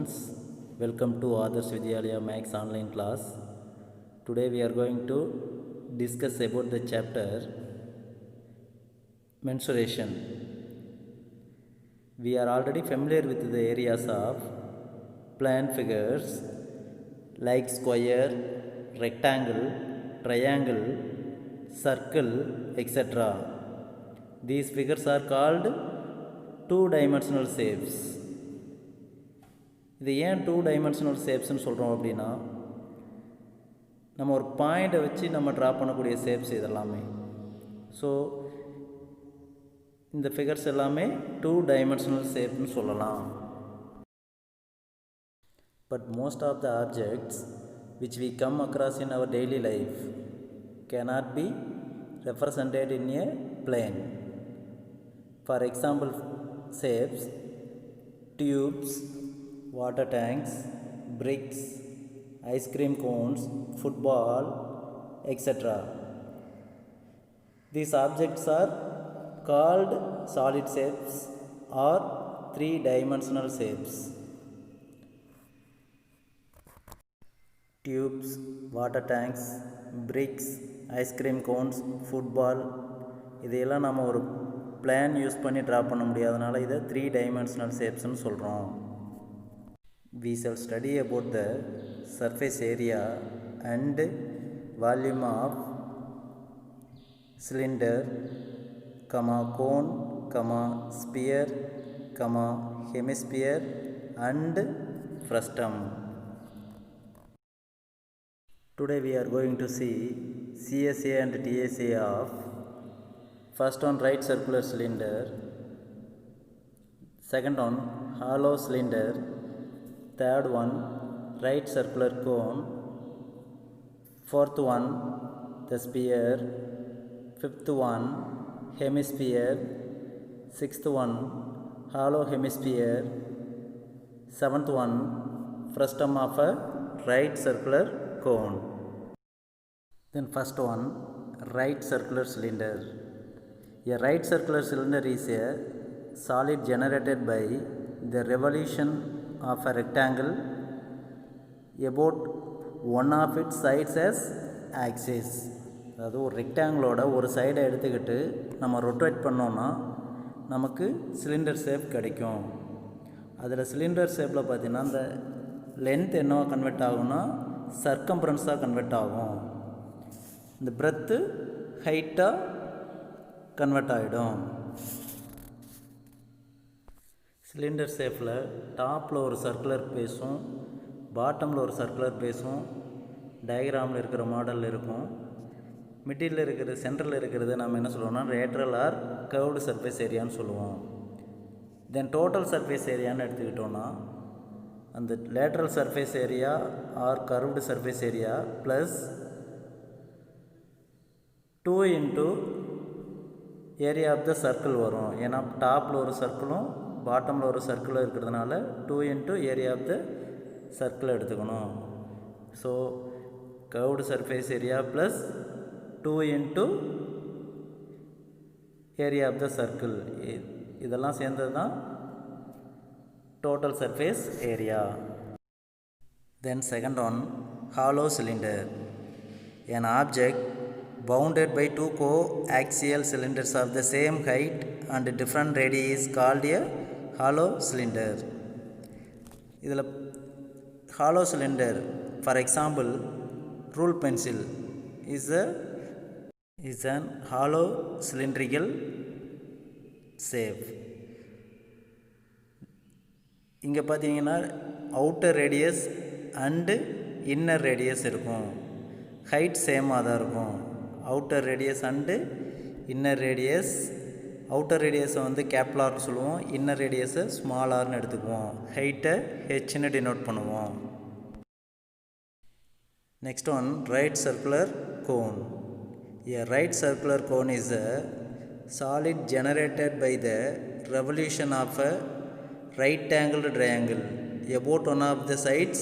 students, welcome to Adarsh Vidyalaya Max online class. Today we are going to discuss about the chapter mensuration. We are already familiar with the areas of plan figures like square, rectangle, triangle, circle, etc. These figures are called two-dimensional shapes. இது ஏன் two dimensional ஷேப்ஸ்ன்னு சொல்கிறோம் அப்படின்னா, நம்ம ஒரு பாயிண்ட்டை வச்சு நம்ம draw பண்ணக்கூடிய ஷேப்ஸ் இதெல்லாமே. ஸோ இந்த ஃபிகர்ஸ் எல்லாமே டூ டைமென்ஷனல் ஷேப்னு சொல்லலாம். But most of the objects which we come across in our daily life cannot be represented in a plane. For example, shapes, tubes, water tanks, bricks, ice cream cones, football, etc. These objects are called solid shapes or three-dimensional shapes. Tubes, water tanks, bricks, ice cream cones, football, இதையெல்லாம் நம்ம ஒரு plan use பண்ணி draw பண்ண முடியாதனால இதை three dimensional ஷேப்ஸ்னு சொல்கிறோம். We shall study about the surface area and volume of cylinder, cone, sphere, hemisphere and frustum. Today we are going to see CSA and TSA of first one right circular cylinder, second one hollow cylinder, third one right circular cone, fourth one the sphere, fifth one hemisphere, sixth one hollow hemisphere, seventh one frustum of a right circular cone. Then first one right circular cylinder. A right circular cylinder is a solid generated by the revolution of a rectangle about one of its sides as axis. அதாவது ஒரு ரெக்டாங்கிளோட ஒரு சைடை எடுத்துக்கிட்டு நம்ம rotate பண்ணோன்னா நமக்கு cylinder shape கிடைக்கும். அதில் சிலிண்டர் ஷேப்பில் பார்த்திங்கன்னா அந்த லென்த் என்னவா கன்வெர்ட் ஆகும்னா சர்க்கம்ஃபரன்ஸாக கன்வெர்ட் ஆகும். இந்த பிரெத்து ஹைட்டாக கன்வெர்ட் ஆகிடும். சிலிண்டர் ஷேப்பில் டாப்பில் ஒரு சர்க்குலர் பேஸும் பாட்டமில் ஒரு சர்க்குலர் பேஸும் டயக்ராமில் இருக்கிற மாடலில் இருக்கும். மிடில் இருக்கிறது சென்டரில் இருக்கிறது நம்ம என்ன சொல்லுவோம்னா லேட்ரல் ஆர் கர்வ்டு சர்ஃபேஸ் ஏரியான்னு சொல்லுவோம். தென் டோட்டல் சர்ஃபேஸ் ஏரியான்னு எடுத்துக்கிட்டோன்னா அந்த lateral surface area or curved surface area plus 2 into area of the circle வரும். ஏன்னா டாப்பில் ஒரு சர்க்கிளும் பாட்டமில் ஒரு சர்க்கிள் இருக்கிறதுனால 2 into area of the circle எடுத்துக்கணும். So curved surface area plus 2 into area of the circle, இதெல்லாம் சேர்ந்தது தான் total surface area. Then second one hollow cylinder. An object bounded by two coaxial cylinders of the same height and different radii is called a hollow cylinder. இதில் hollow cylinder, for example, rule pencil is an hollow cylindrical shape. இங்கே பார்த்தீங்கன்னா outer radius and inner radius இருக்கும். Height சேமாக தான் இருக்கும். Outer radius and inner radius. Outer ரேடியஸை வந்து கேப்லார்னு சொல்லுவோம், இன்னர் ரேடியஸை ஸ்மாலார்னு எடுத்துக்குவோம். ஹைட்டை ஹெச்னு டினோட் பண்ணுவோம். Next one right circular cone. A right circular cone is a solid generated by the revolution of a right angled triangle about one of the sides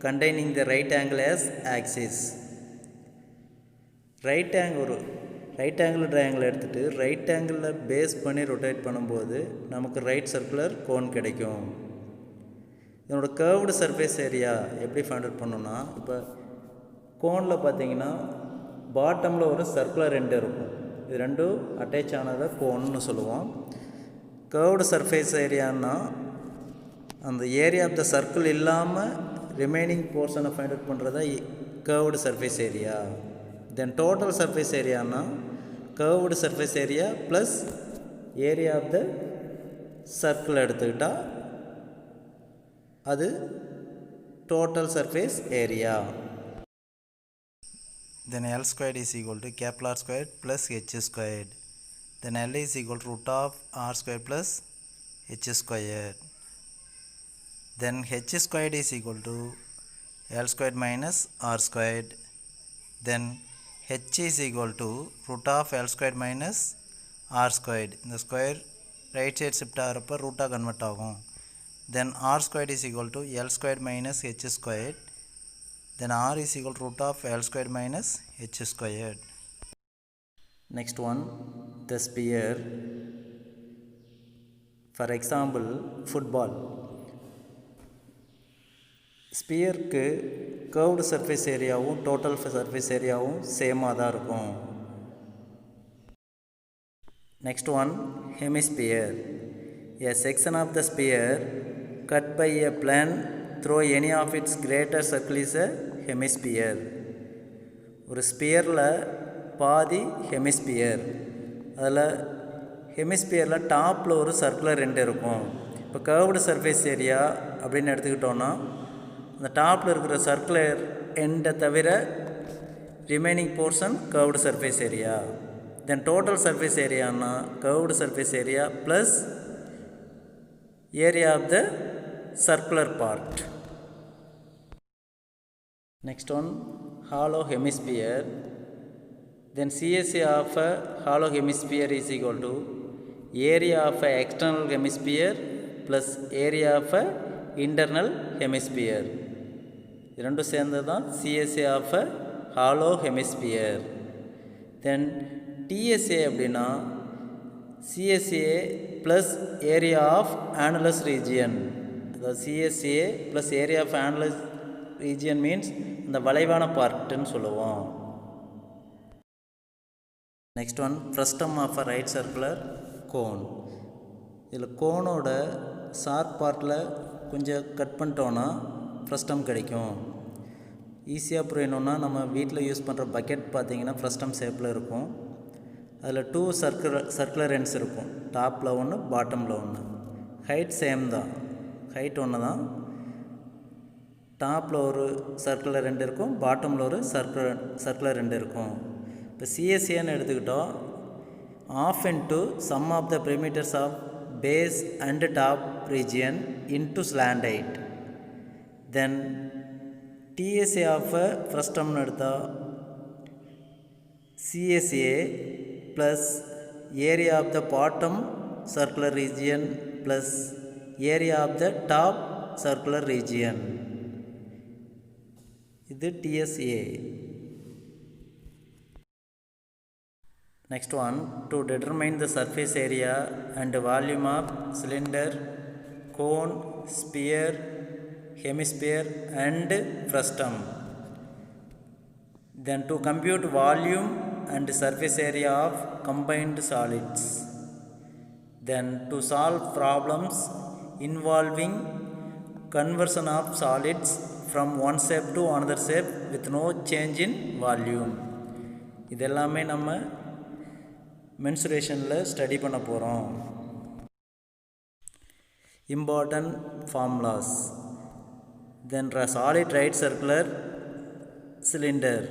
containing the right angle as axis. Right angle triangle எடுத்துகிட்டு right ஆங்கிளில் base பண்ணி rotate பண்ணும்போது நமக்கு right circular cone கிடைக்கும். இதனோட curved surface area எப்படி find out பண்ணணும்னா, இப்போ கோனில் பார்த்தீங்கன்னா பாட்டமில் ஒரு சர்க்குலர் எண்டு இருக்கும். இது ரெண்டும் அட்டாச் ஆனதை கோன்னு சொல்லுவோம். கர்வ்டு சர்ஃபேஸ் ஏரியான்னா அந்த ஏரியா ஆஃப் த சர்க்கிள் இல்லாமல் ரிமைனிங் போர்ஷனை ஃபைண்ட் அவுட் பண்ணுறதா curved surface area. Then total surface ஏரியானா curved surface area plus area of the circle எடுத்துக்கிட்டால் அது total surface area. Then L squared is equal to capital R squared plus H squared. Then L is equal to root of R squared plus H squared. Then H squared is equal to L squared minus R squared. Then H is equal to root of L squared minus R squared. இந்த square right side shift ஆகிறப்ப ரூட்டாக convert ஆகும். Then R squared is equal to L squared minus H squared. Then R is equal to root of L squared minus H squared. Next one, the sphere. For example, football. ஸ்பியருக்கு curved surface ஏரியாவும் total surface ஏரியாவும் சேமாக தான் இருக்கும். Next one, hemisphere. A section of the sphere cut by a plane through any of its greater circle is a hemisphere. ஒரு ஸ்பியரில் பாதி hemisphere. அதில் ஹெமிஸ்பியரில் டாப்பில் ஒரு சர்க்குலர் எண்டு இருக்கும். இப்போ கர்வ்டு சர்ஃபேஸ் ஏரியா அப்படின்னு எடுத்துக்கிட்டோன்னா அந்த டாப்பில் இருக்கிற சர்க்குலர் எண்டை தவிர remaining portion curved surface area. Then total surface ஏரியானா curved surface area plus area of the circular part. Next one, hollow hemisphere. Then CSA of a hollow hemisphere is equal to area of a external hemisphere plus area of a internal hemisphere. இரண்டும் சேர்ந்தது தான் CSA of a hollow hemisphere. Then TSA அப்படின்னா CSA plus area of annulus region. The CSA plus area of annulus region means இந்த வளைவான பார்ட்டுன்னு சொல்லுவோம். Next one, frustum of a right circular cone. இதில் கோனோட ஷார்ப் பார்ட்டில் கொஞ்சம் கட் பண்ணிட்டோன்னா ஃப்ரஸ்டம் கிடைக்கும். ஈஸியாக புரியணுன்னா நம்ம வீட்டில் யூஸ் பண்ணுற பக்கெட் பார்த்திங்கன்னா ஃப்ரஸ்டம் ஷேப்பில் இருக்கும். அதில் 2 சர்க்குலர் எண்ட்ஸ் இருக்கும். டாப்பில் ஒன்று பாட்டமில் ஒன்று. ஹைட் சேம் தான், ஹைட் ஒன்று தான். டாப்பில் ஒரு சர்க்குலர் எண்டு இருக்கும், பாட்டமில் ஒரு சர்க்குலர் எண்டு இருக்கும். இப்போ சிஎஸ்ஏன்னு எடுத்துக்கிட்டோம், half into sum of the perimeters of base and top region into slant height. Then TSA of ஃப்ரஸ்டம்னு எடுத்தால் CSA plus area of the bottom circular region plus area of the top circular region. இது TSA. Next one, to determine the surface area and volume of cylinder, cone, sphere, hemisphere and frustum. Then to compute volume and surface area of combined solids. Then to solve problems involving conversion of solids from one shape to another shape with no change in volume. இதெல்லாமே நம்ம மென்சுரேஷனில் study பண்ண போகிறோம். Important formulas. Then solid right circular cylinder.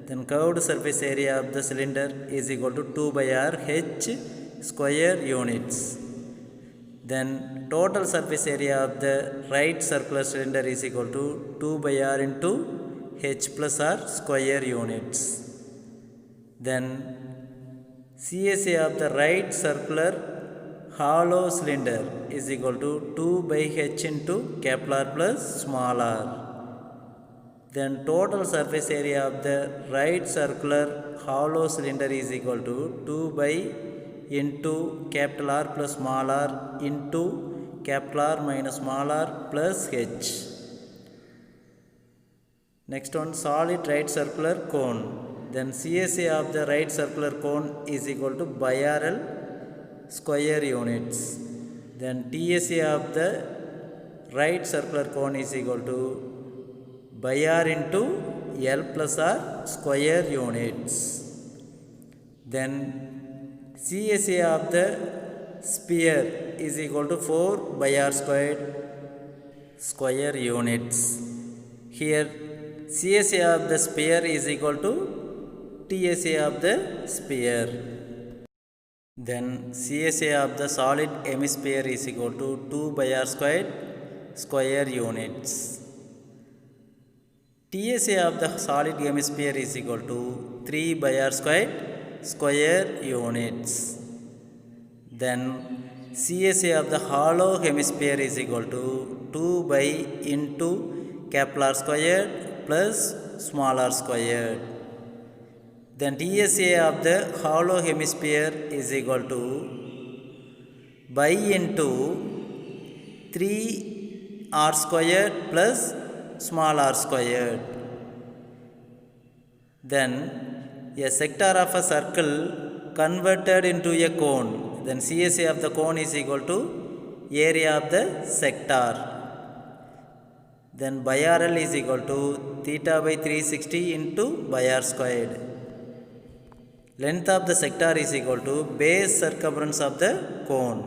Then curved surface area of the cylinder is equal to 2 by R H square units. Then total surface area of the right circular cylinder is equal to 2 by R into H plus R square units. Then CSA of the right circular hollow cylinder is equal to 2 by H into capital R plus small r. Then total surface area of the right circular hollow cylinder is equal to 2 by into capital R plus small r into capital R minus small r plus h. Next one, solid right circular cone. Then CSA of the right circular cone is equal to pi RL square units. Then TSA of the right circular cone is equal to pi R into L plus R square units. Then CSA of the sphere is equal to 4 pi R squared square units. Here CSA of the sphere is equal to TSA of the sphere. Then CSA of the solid hemisphere is equal to 2 pi R squared square units. TSA of the solid hemisphere is equal to 3 pi R squared square units. Then CSA of the hollow hemisphere is equal to 2 pi into capital R squared plus small r squared. Then TSA of the hollow hemisphere is equal to pi into 3 r squared plus small r squared. Then a sector of a circle converted into a cone. Then CSA of the cone is equal to area of the sector. Then pi RL is equal to theta by 360 into pi R squared. Length of the sector is equal to base circumference of the cone.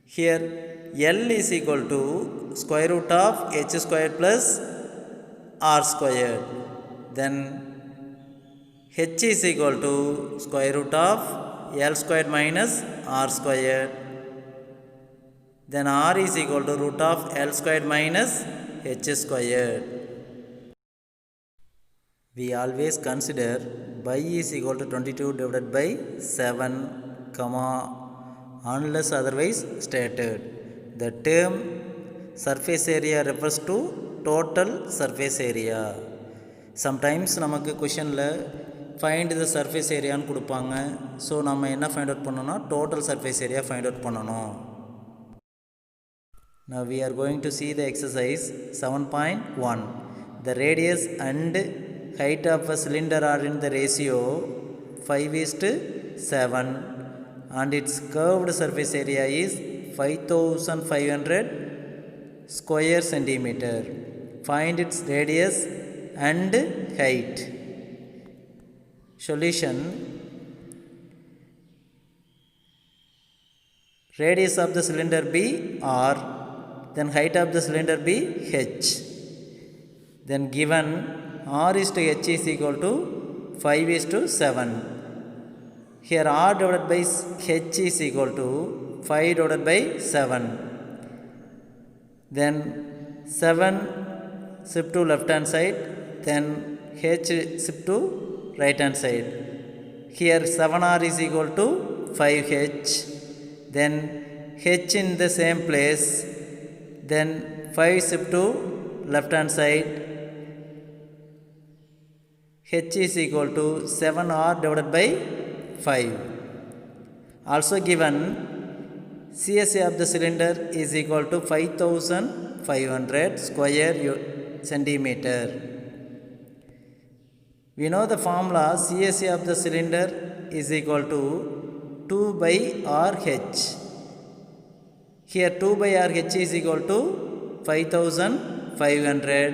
Here L is equal to square root of h squared plus r squared. Then h is equal to square root of L squared minus r squared. Then r is equal to root of L squared minus h squared. We always consider pi is equal to 22 divided by 7, unless otherwise stated. The term surface area refers to total surface area. Sometimes நமக்கு கொஷனில் find the surface area ன்னு கொடுப்பாங்க. So நம்ம என்ன find out பண்ணணும்னா total surface area find out பண்ணணும். Now we are going to see the exercise 7.1. The radius and height of a cylinder are in the ratio 5:7 and its curved surface area is 5500 square centimeter. Find its radius and height. Solution: radius of the cylinder B R, then height of the cylinder B H. Then given R is to H is equal to 5:7. Here R divided by H is equal to 5 divided by 7. Then 7 shift to left hand side, then H shift to right hand side. Here 7R is equal to 5H. Then H in the same place, then 5 shift to left hand side. H is equal to 7R divided by 5. Also given CSA of the cylinder is equal to 5500 square centimeter. We know the formula CSA of the cylinder is equal to 2 by RH. Here 2 by RH is equal to 5500.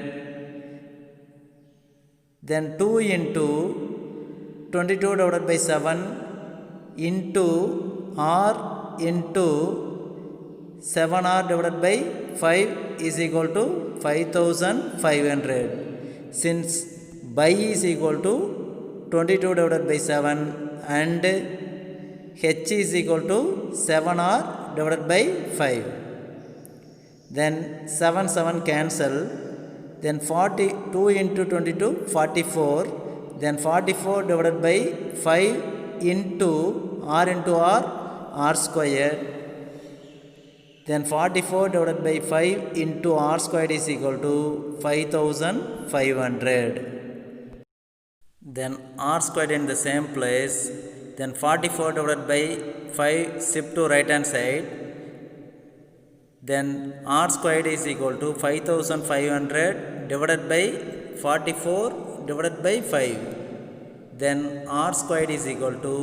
Then 2 into 22 divided by 7 into R into 7R divided by 5 is equal to 5500. Since pi is equal to 22 divided by 7 and H is equal to 7R divided by 5. Then 7 cancel. Then 42 into 22 44. Then 44 divided by 5 into R R square. Then 44 divided by 5 into R squared is equal to 5500. Then R squared in the same place. Then 44 divided by 5 shift to right hand side. Then r squared is equal to 5500 divided by 44 divided by 5. Then r squared is equal to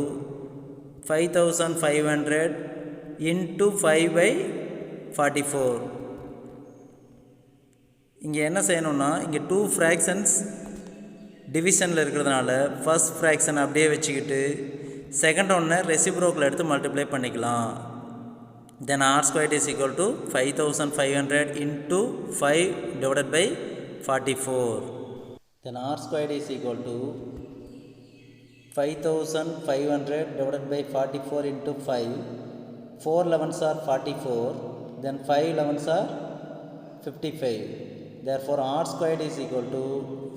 5500 into 5 by 44. இங்கே என்ன செய்யணும்னா இங்கே 2 fractions டிவிஷனில் இருக்கிறதுனால first fraction அப்படியே வச்சுக்கிட்டு second ஒன்று ரெசிப்ரோக்கில் எடுத்து மல்டிப்ளை பண்ணிக்கலாம். Then R square is equal to 5500 into 5 divided by 44. Then R square is equal to 5500 divided by 44 into 5. 4 11s are 44. Then 5 11s are 55. Therefore r squared is equal to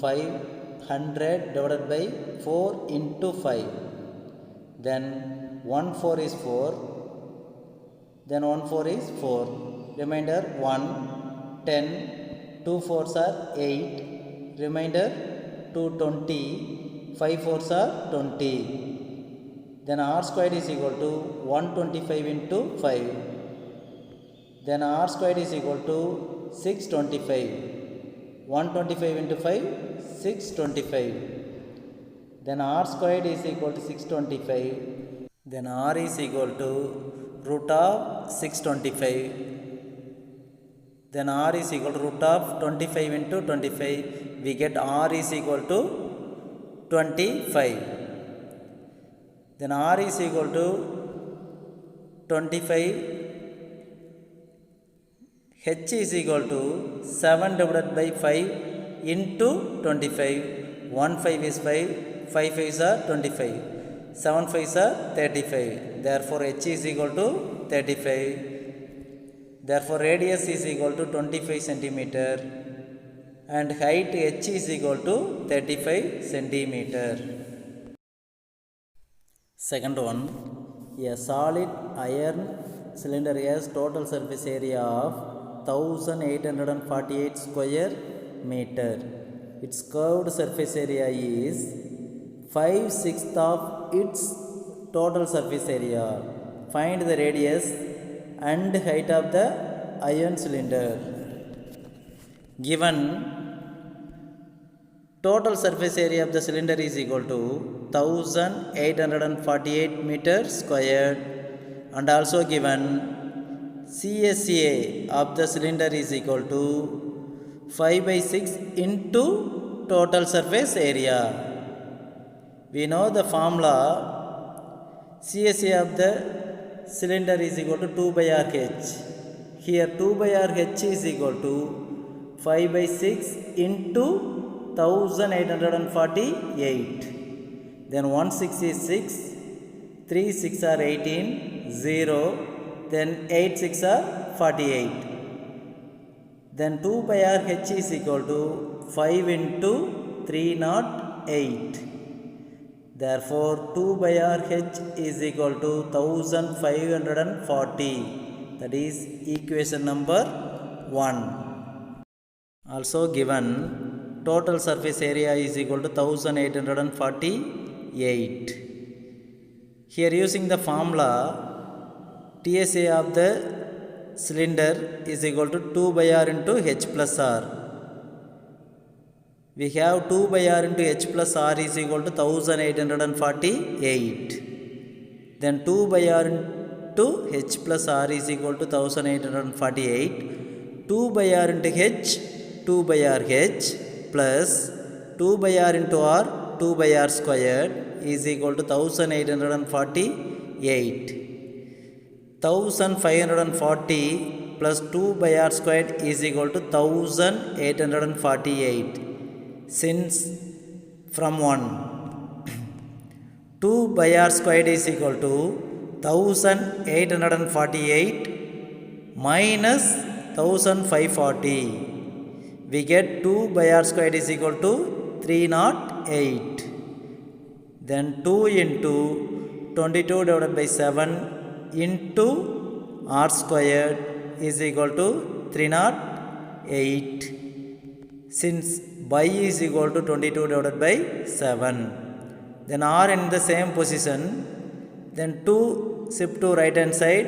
500 divided by 4 into 5. Then 1 4 is 4. Then 1 4 is 4. Remainder 1. 10. 2 4s are 8. Remainder 2 20. 5 4s are 20. Then r squared is equal to 125 into 5. Then r squared is equal to 625. 125 into 5, 625. Then r squared is equal to 625. Then r is equal to root of 625. Then r is equal to root of 25 into 25. We get r is equal to 25. Then r is equal to 25. H is equal to 7 divided by 5 into 25. 1 5 is 5. 5 5s are 25. 7 5s are 35. Therefore H is equal to 35. Therefore radius is equal to 25 centimeter. And height H is equal to 35 centimeter. Second one, a solid iron cylinder has total surface area of 1848 square meter. Its curved surface area is 5/6 of its total surface area. Find the radius and height of the iron cylinder. Given total surface area of the cylinder is equal to 1848 meters squared, and also given CSA of the cylinder is equal to 5/6 into total surface area. We know the formula. CSA of the cylinder is equal to 2 by RH. Here 2 by RH is equal to 5/6 into 1848. Then 1 6 is 6. 3 6 are 18. 0. Then 8 6 are 48. Then 2 by RH is equal to 5 into 308. Therefore 2 by RH is equal to 1540. That is equation number 1. Also given total surface area is equal to 1848. Here using the formula, TSA of the cylinder is equal to 2 by R into H plus R. We have 2 by R into H plus R is equal to 1848. Then 2 by R into H plus R is equal to 1848. 2 by R into H, 2 by R H plus 2 by R into R, 2 by R squared is equal to 1848. 1540 plus 2 by R squared is equal to 1848. Since from 1, 2 by R squared is equal to 1848 minus 1540. We get 2 by R squared is equal to 308. Then 2 into 22 divided by 7 into R squared is equal to 308. Since by is equal to 22 divided by 7. Then R in the same position. Then 2 shift to right hand side.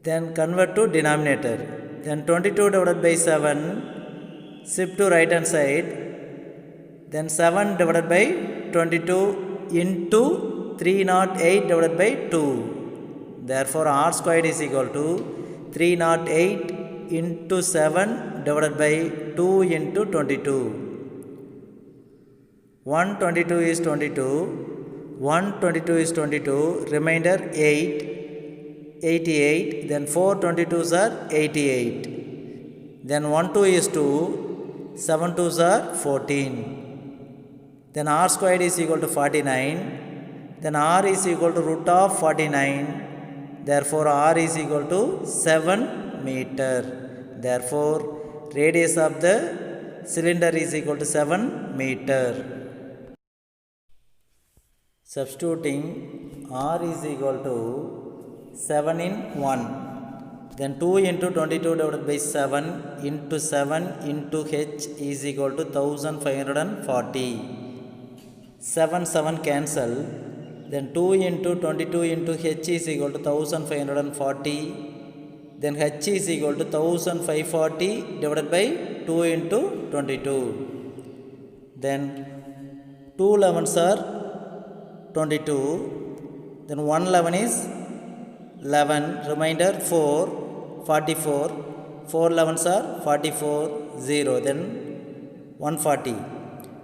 Then convert to denominator. Then 22 divided by 7, shift to right hand side. Then 7 divided by 22 into 308 divided by 2. Therefore r squared is equal to 308 into 7 divided by 2 into 22. 122 is 22, 122 is 22, remainder 8, 88, then 4 22s are 88, then 1 2 is 2, 7 2s are 14, then r squared is equal to 49, then r is equal to root of 49, therefore r is equal to 7 meter, therefore radius of the cylinder is equal to 7 meter. Substituting r is equal to 7 in 1, then 2 into 22 divided by 7 into 7 into h is equal to 1540. 7 7 cancel, then 2 into 22 into h is equal to 1540, then h is equal to 1540 divided by 2 into 22, then 2 11s are 22, then 1 11 is 11, remainder 4, 44, 4 11s are 44, 0, then 140,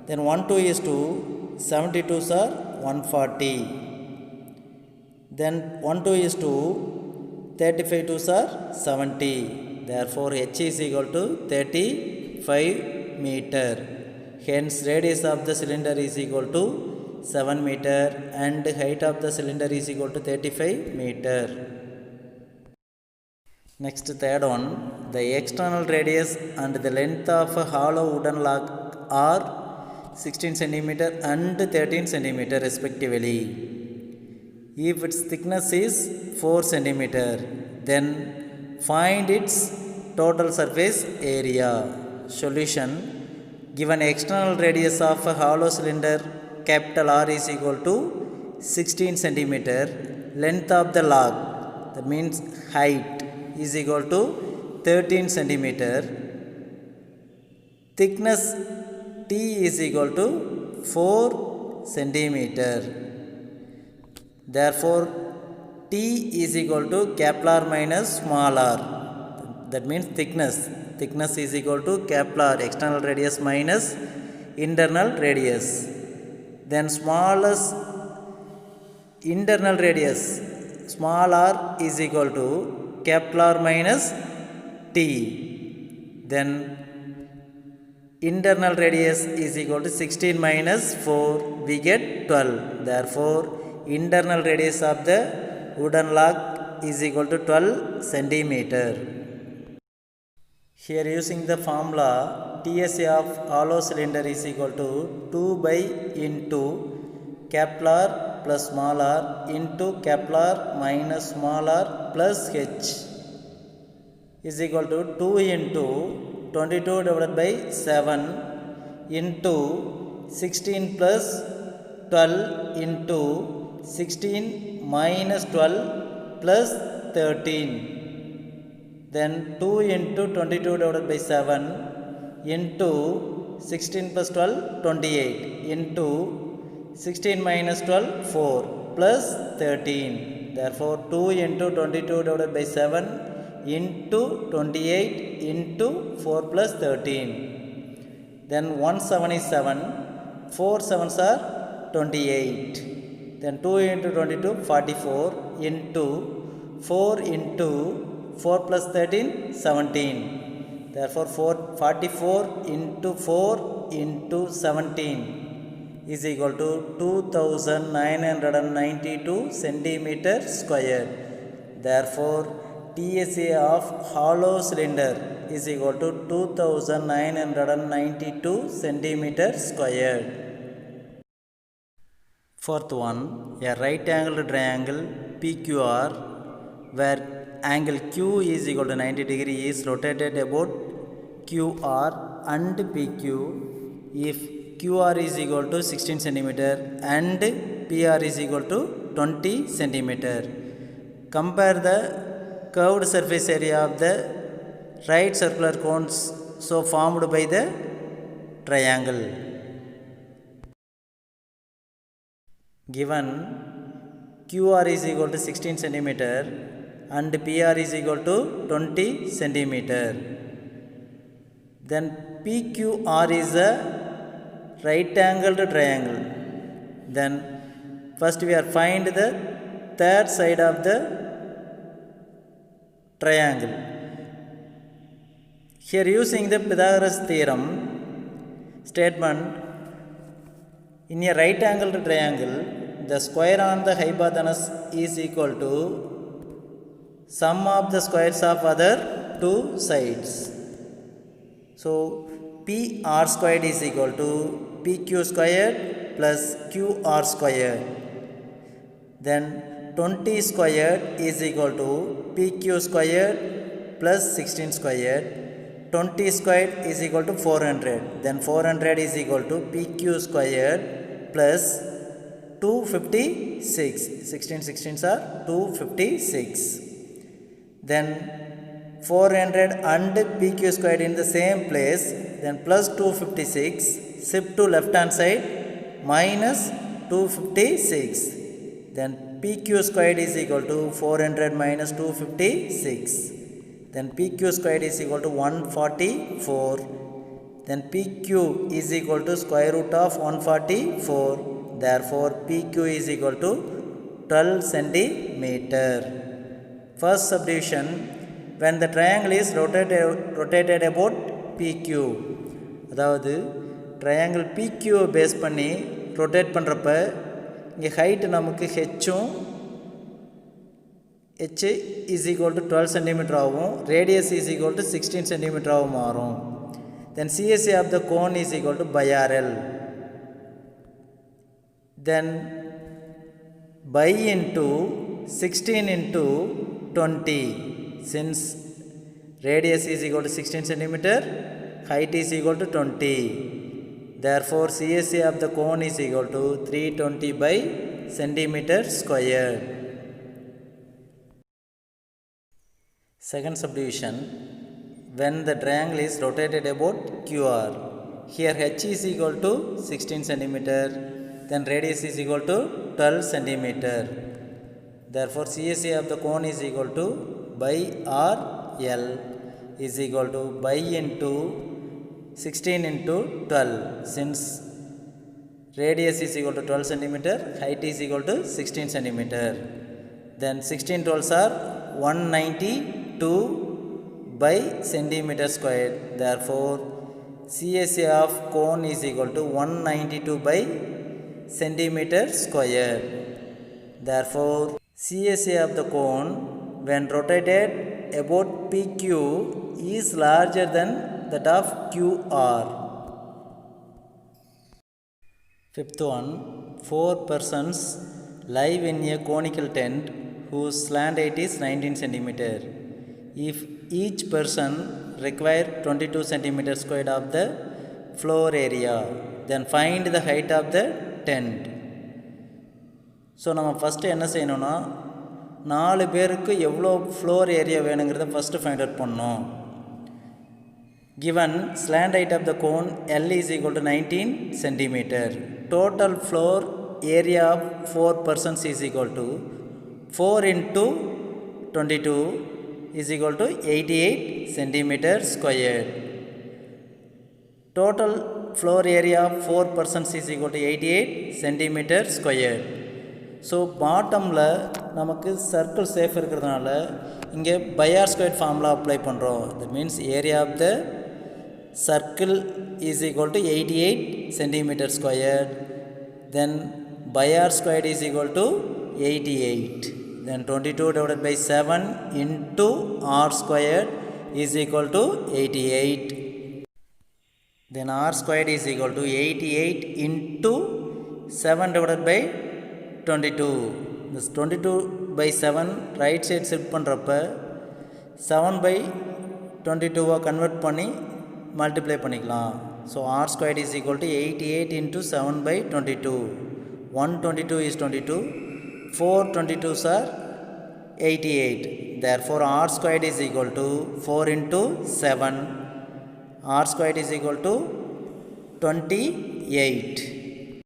then 1 2 is 2, 72s are 140, then 1 2 is 2, 35 2s are 70, therefore h is equal to 35 meter, hence radius of the cylinder is equal to 7 meter and height of the cylinder is equal to 35 meter. Next, third one, the external radius and the length of a hollow wooden log are 16 cm and 13 cm respectively. If its thickness is 4 cm, then find its total surface area. Solution: given external radius of a hollow cylinder capital R is equal to 16 centimeter, length of the log, that means height, is equal to 13 centimeter, thickness T is equal to 4 centimeter. Therefore, T is equal to capital R minus small r, that means thickness is equal to capital R, external radius minus internal radius. Then smallest internal radius small r is equal to capital R minus t. Then internal radius is equal to 16 minus 4, we get 12. Therefore, internal radius of the wooden log is equal to 12 centimeter. Here using the formula, TSA of hollow cylinder is equal to 2 by into capital R plus small r into capital R minus small r plus h is equal to 2 into 22 divided by 7 into 16 plus 12 into 16 minus 12 plus 13. Then 2 into 22 divided by 7 into 16 plus 12, 28 into 16 minus 12, 4 plus 13. Therefore, 2 into 22 divided by 7 into 28 into 4 plus 13. Then 1 7 is 7, 4 7s are 28. Then 2 into 22, 44 into 4 into 4 plus 13, 17. Therefore, 44 into 4 into 17 is equal to 2992 centimeter square. Therefore, TSA of hollow cylinder is equal to 2992 centimeter squared. Fourth one, a right angled triangle PQR where angle Q is equal to 90 degree is rotated about QR and PQ if QR is equal to 16 centimeter and PR is equal to 20 centimeter. Compare the curved surface area of the right circular cones so formed by the triangle. Given QR is equal to 16 centimeter and PR is equal to 20 centimeter. Then PQR is a right angled triangle. Then first we are find the third side of the triangle. Here using the Pythagoras theorem statement, in a right angled triangle, the square on the hypotenuse is equal to sum of the squares of other two sides. So PR squared is equal to PQ squared plus QR squared. Then 20 squared is equal to PQ squared plus 16 squared. 20 squared is equal to 400. Then 400 is equal to PQ squared plus 256. 16 16s are 256. Then 400 and PQ squared in the same place. Then plus 256. Shift to left hand side minus 256. Then PQ squared is equal to 400 minus 256. Then PQ squared is equal to 144. Then PQ is equal to square root of 144. Therefore, PQ is equal to 12 centimeter. First subdivision, when the triangle is rotated about PQ. அதாவது triangle PQ base பண்ணி rotate பண்ணுறப்ப இங்கே height நமக்கு ஹெச்சும் h is equal to 12 cm ஆகும், radius is equal to 16 cm ஆகும் மாறும். Then CSA of the cone is equal to pi RL. Then pi into 16 into 20. Since radius is equal to 16 cm, height is equal to 20. Therefore, CSA of the cone is equal to 320 by centimeter square. Second subdivision, when the triangle is rotated about QR. Here h is equal to 16 centimeter, then radius is equal to 12 centimeter. Therefore, CSA of the cone is equal to pi RL is equal to pi into 16 into 12. Since radius is equal to 12 centimeter, height is equal to 16 centimeter. Then 16 12s are 192 by centimeter square. Therefore, CSA of cone is equal to 192 by centimeter square. Therefore, CSA of the cone when rotated about PQ is larger than that of QR. Fifth one, 4 persons live in a conical tent whose slant height is 19 centimeter. If each person require 22 centimeter squared of the floor area, then find the height of the tent. So நம்ம first என்ன செய்யணும்னா 4 பேருக்கு எவ்வளோ floor area வேணுங்கிறத first find out பண்ணணும். Given slant height of the cone L is equal to 19 centimeter. Total floor area of 4 persons is equal to 4 into 22 is equal to 88 centimeter squared. Total floor area of 4 persons is equal to 88 centimeter squared. So பாட்டமில் நமக்கு circle shape இருக்கிறதுனால இங்கே pi r squared formula apply பண்ணுறோம். That means area of the circle is equal to 88 centimeter squared. Then pi r squared is equal to 88. Then 22 divided by 7 into r squared is equal to 88. Then r squared is equal to 88 into 7 divided by 22. This 22 by 7 right side shift பண்ணுறப்ப 7 by 22 convert பண்ணி multiply பண்ணிக்கலாம். So r squared is equal to 88 into 7 by 22. 122 is 22. 4 22s are 88. Therefore r squared is equal to 4 into 7. R squared is equal to 28.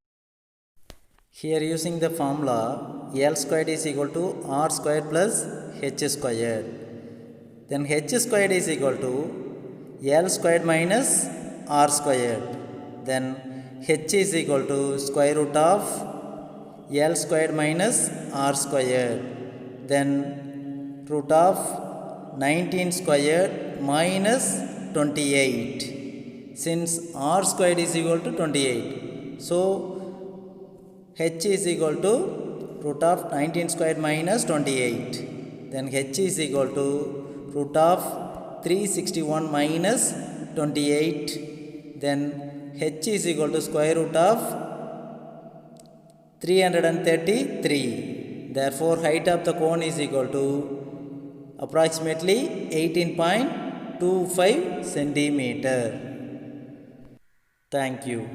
Here using the formula L squared is equal to R squared plus H squared. Then H squared is equal to L squared minus R squared. Then H is equal to square root of L squared minus R squared. Then root of 19 squared minus 28. Since R squared is equal to 28. So H is equal to root of 19 squared minus 28. Then H is equal to root of 361 minus 28. Then H is equal to square root of 333. Therefore height of the cone is equal to approximately 18.25 centimeter. Thank you.